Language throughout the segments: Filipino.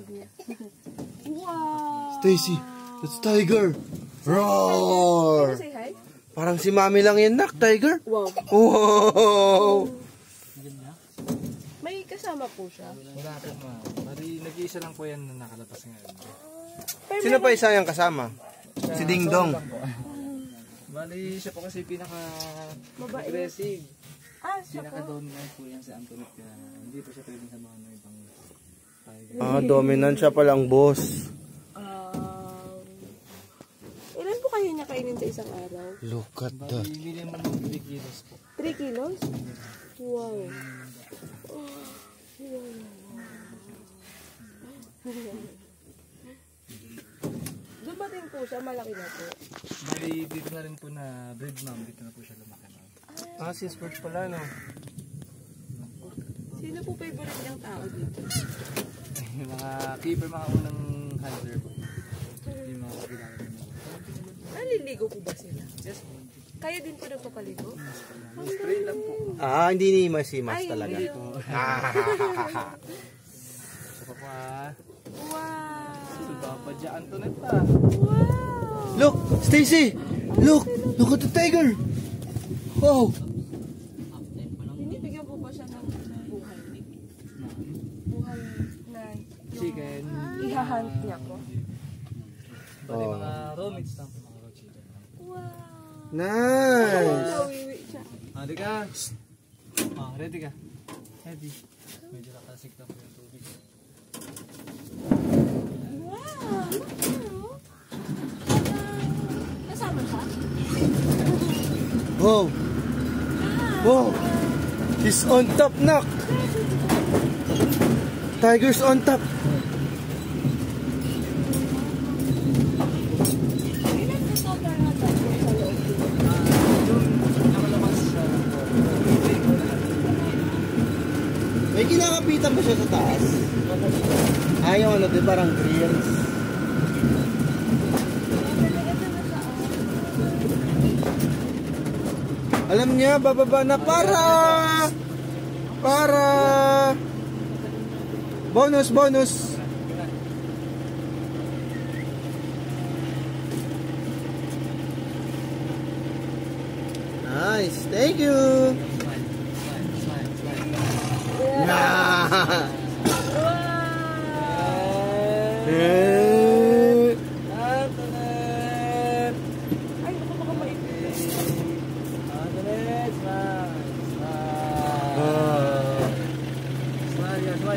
niya. Wow! Stacy, that's Tiger! Roar! Say hi? Parang si Mami lang yan, nak, Tiger. Wow. Wow! May kasama po siya. Wala po ma. Bali, nag-iisa lang po yan na nakalabas ngayon. Sino pa isa yung kasama? Si Ding Dong. Bali, siya po kasi pinaka-aggressive. Siya po. Pinaka-dominant po yan si Antoinette. Kaya hindi po siya pwedeng sa mga ibang tiger. Dominant siya palang boss. Ilan po kayo niya kainin sa isang araw? Look at that. Bali, hindi naman 3 kilos po. 3 kilos? Wow. Dumating po siya, malaki na po. Bali, dito na rin po na breed ma'am. Dito na po siya lumaki. Since birth pala, no? Sino po favorite niyang tao dito? Yung mga keeper, mga unang hunter po. Yung mga kilala rin po. Naliligo po ba sila? Yes. Kaya din po nagpapaligo? Spray lang po. Hindi ni Masimas talaga. Hindi. So pa. Wow! Papadya Antoinette pa. Wow! Look, Stacy! Look! Look at the tiger! Wow! Binibigyan po ba siya ng buhay? Buhay na Chicken. ihahunt niya po? Bali, mga raw meats lang po, mga raw chicken. Wow! Nice! Nawiwi siya. Di ka. Ready ka. Ready. Medyo nakasik na po yung tubig. Wow! Kasama siya? Wow! Wow! He's on top, nak! Tiger's on top! Ilan po total na tayo sa loob? Yung nakalabas siya lang po. May kinakapitan ba siya sa taas? Ayaw, ano, di parang grills. Alam niya, bababa na para bonus. Nice, thank you. Nah. Antoinette! Ay, baka baka maipit. Antoinette,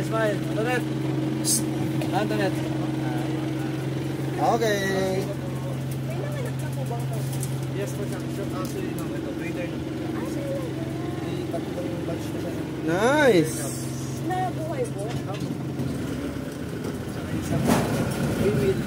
smile. Antoinette! Antoinette! Okay. May nanganak na po bang ito? Yes po siya. Actually, no, ito, breeder na po. May tatlong batch na siya. Nice. Nabuhay po? Saka isang female.